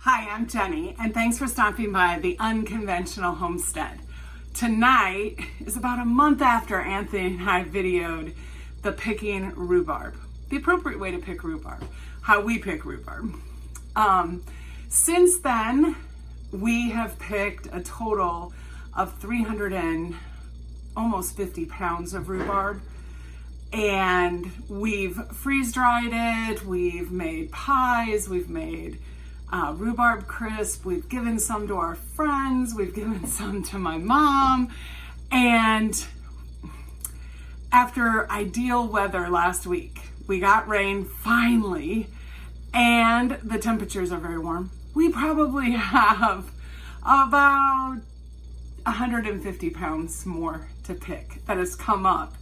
Hi, I'm Jenny, and thanks for stopping by the Unconventional Homestead. Tonight is about a month after Anthony and I videoed the picking rhubarb, the appropriate way to pick rhubarb, how we pick rhubarb. Since then, we have picked a total of 300 and almost 50 pounds of rhubarb, and we've freeze-dried it, we've made pies, we've made rhubarb crisp, we've given some to our friends, we've given some to my mom, and after ideal weather last week, we got rain finally, and the temperatures are very warm. We probably have about 150 pounds more to pick that has come up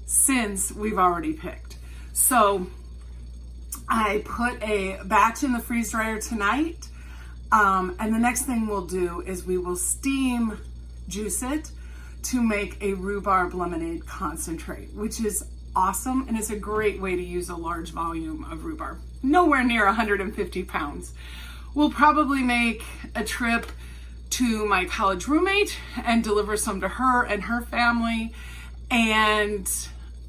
since we've already picked. So I put a batch in the freeze dryer tonight, and the next thing we'll do is we will steam juice it to make a rhubarb lemonade concentrate, which is awesome, and it's a great way to use a large volume of rhubarb. Nowhere near 150 pounds. We'll probably make a trip to my college roommate and deliver some to her and her family, and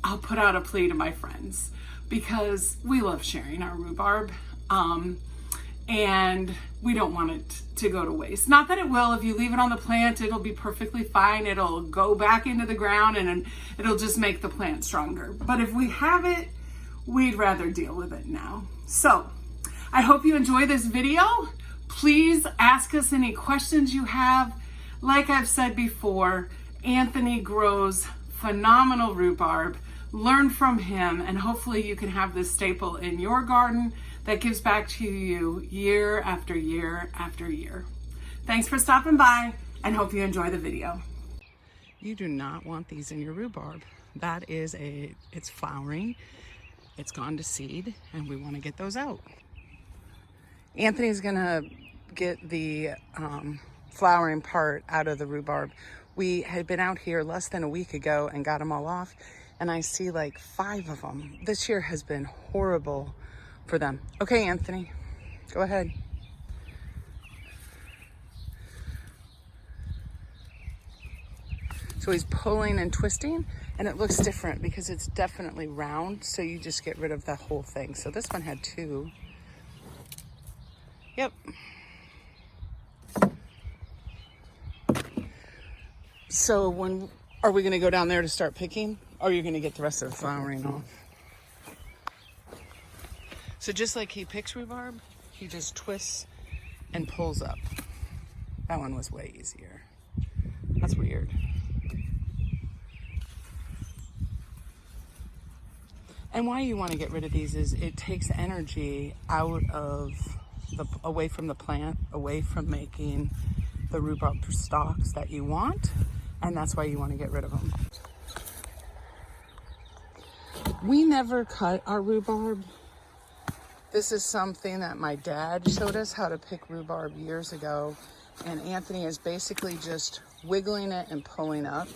I'll put out a plea to my friends because we love sharing our rhubarb, and we don't want it to go to waste. Not that it will. If you leave it on the plant, it'll be perfectly fine. It'll go back into the ground and it'll just make the plant stronger. But if we have it, we'd rather deal with it now. So I hope you enjoy this video. Please ask us any questions you have. Like I've said before, Anthony grows phenomenal rhubarb. Learn from him, and hopefully you can have this staple in your garden that gives back to you year after year after year. Thanks for stopping by, and hope you enjoy the video. You do not want these in your rhubarb. That is it's flowering, it's gone to seed, and we want to get those out. Anthony's gonna get the flowering part out of the rhubarb. We had been out here less than a week ago and got them all off, and I see like 5 of them. This year has been horrible for them. Okay, Anthony, go ahead. So he's pulling and twisting, and it looks different because it's definitely round, so you just get rid of the whole thing. So this one had 2. Yep. So when are we gonna go down there to start picking? Or are you gonna get the rest of the flowering off? So just like he picks rhubarb, he just twists and pulls up. That one was way easier. That's weird. And why you want to get rid of these is it takes energy out of away from the plant, away from making the rhubarb stalks that you want, and that's why you want to get rid of them. We never cut our rhubarb. This is something that my dad showed us how to pick rhubarb years ago, and Anthony is basically just wiggling it and pulling up.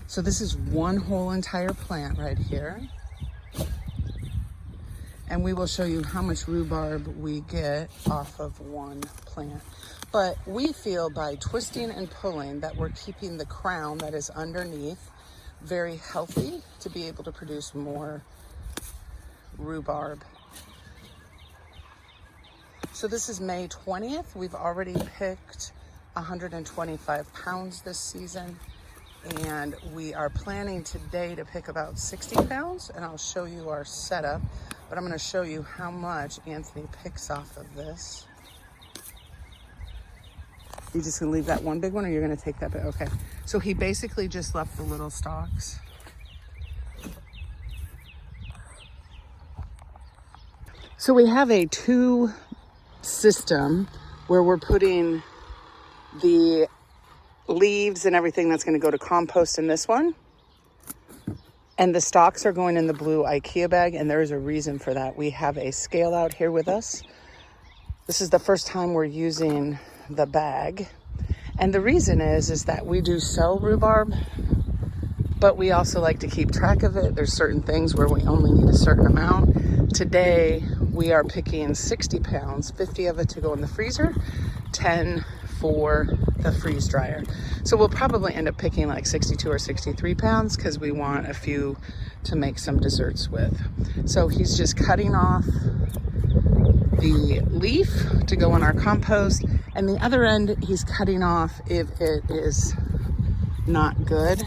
So this is one whole entire plant right here. And we will show you how much rhubarb we get off of one plant. But we feel by twisting and pulling that we're keeping the crown that is underneath very healthy to be able to produce more rhubarb. So this is May 20th. We've already picked 125 pounds this season. And we are planning today to pick about 60 pounds, and I'll show you our setup, but I'm going to show you how much Anthony picks off of this. You just going to leave that one big one, or you're going to take that big? Okay. So he basically just left the little stalks. So we have a 2 system where we're putting the leaves and everything that's going to go to compost in this one, and the stalks are going in the blue IKEA bag, and there is a reason for that. We have a scale out here with us. This is the first time we're using the bag, And the reason is that we do sell rhubarb, but we also like to keep track of it. There's certain things where we only need a certain amount. Today, we are picking 60 pounds, 50 of it to go in the freezer, 10 for the freeze dryer. So we'll probably end up picking like 62 or 63 pounds because we want a few to make some desserts with. So he's just cutting off the leaf to go in our compost, and the other end he's cutting off if it is not good.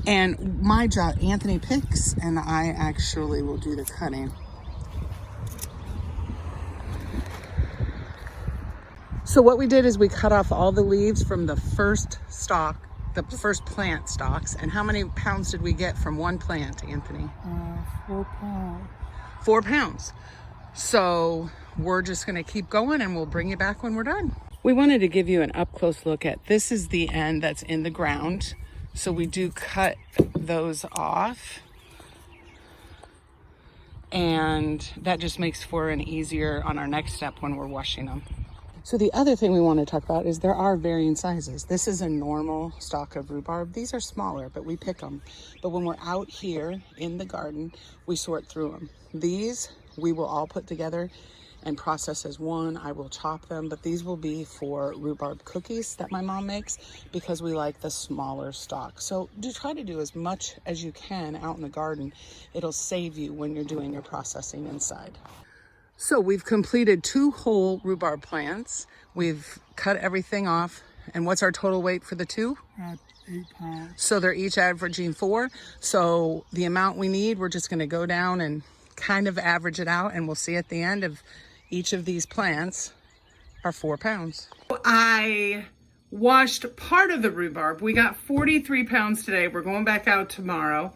And my job, Anthony picks, and I actually will do the cutting. So what we did is we cut off all the leaves from the first stalk, the first plant stalks. And how many pounds did we get from one plant, Anthony? 4 pounds. 4 pounds. So we're just gonna keep going and we'll bring you back when we're done. We wanted to give you an up close look at, this is the end that's in the ground. So we do cut those off, and that just makes for an easier on our next step when we're washing them. So the other thing we want to talk about is there are varying sizes. This is a normal stalk of rhubarb. These are smaller, but we pick them. But when we're out here in the garden, we sort through them. These we will all put together and process as one. I will chop them, but these will be for rhubarb cookies that my mom makes because we like the smaller stalk. So do try to do as much as you can out in the garden. It'll save you when you're doing your processing inside. So we've completed 2 whole rhubarb plants. We've cut everything off. And what's our total weight for the 2? 8 pounds. So they're each averaging 4. So the amount we need, we're just gonna go down and kind of average it out, and we'll see at the end of each of these plants are 4 pounds. I washed part of the rhubarb. We got 43 pounds today. We're going back out tomorrow.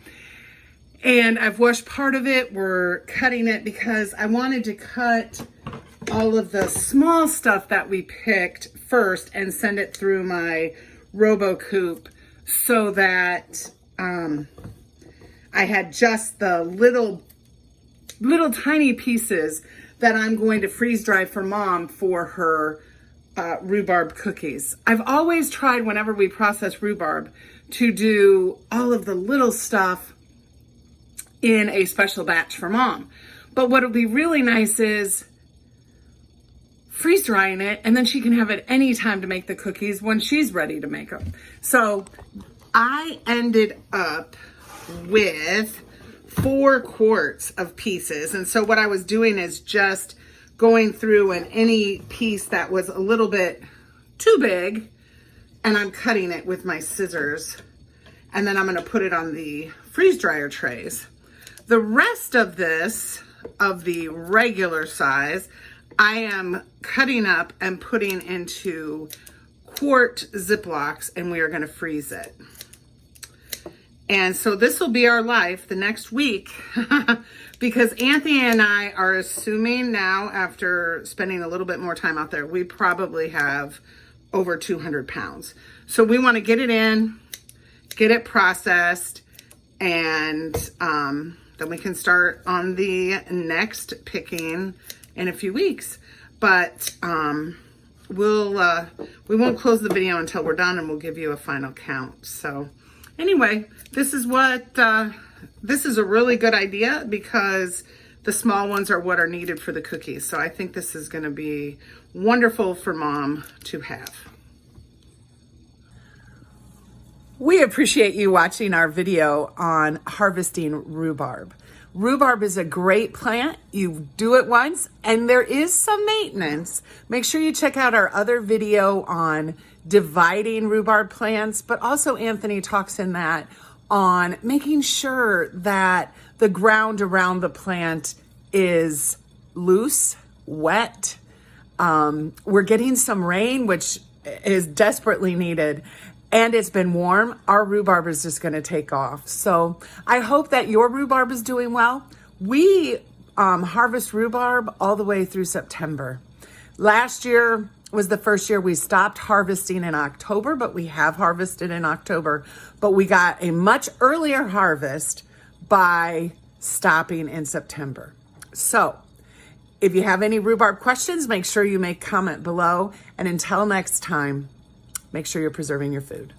And I've washed part of it. We're cutting it because I wanted to cut all of the small stuff that we picked first and send it through my RoboCoupe so that I had just the little tiny pieces that I'm going to freeze dry for Mom for her rhubarb cookies. I've always tried, whenever we process rhubarb, to do all of the little stuff in a special batch for Mom. But what would be really nice is freeze drying it, and then she can have it any time to make the cookies when she's ready to make them. So I ended up with 4 quarts of pieces. And so what I was doing is just going through, and any piece that was a little bit too big, and I'm cutting it with my scissors, and then I'm going to put it on the freeze dryer trays. The rest of this, of the regular size, I am cutting up and putting into quart Ziplocs, and we are going to freeze it. And so this will be our life the next week because Anthony and I are assuming now, after spending a little bit more time out there, we probably have over 200 pounds. So we want to get it in, get it processed, and then we can start on the next picking in a few weeks. But we won't close the video until we're done, and we'll give you a final count. So anyway, this is a really good idea because the small ones are what are needed for the cookies. So I think this is going to be wonderful for Mom to have. We appreciate you watching our video on harvesting rhubarb. Rhubarb is a great plant. You do it once, and there is some maintenance. Make sure you check out our other video on dividing rhubarb plants, but also Anthony talks in that on making sure that the ground around the plant is loose, wet. We're getting some rain, which is desperately needed, and it's been warm. Our rhubarb is just going to take off. So I hope that your rhubarb is doing well. We harvest rhubarb all the way through September. Last year, was the first year we stopped harvesting in October, but we have harvested in October. But we got a much earlier harvest by stopping in September. So if you have any rhubarb questions, make sure you make comment below. And until next time, make sure you're preserving your food.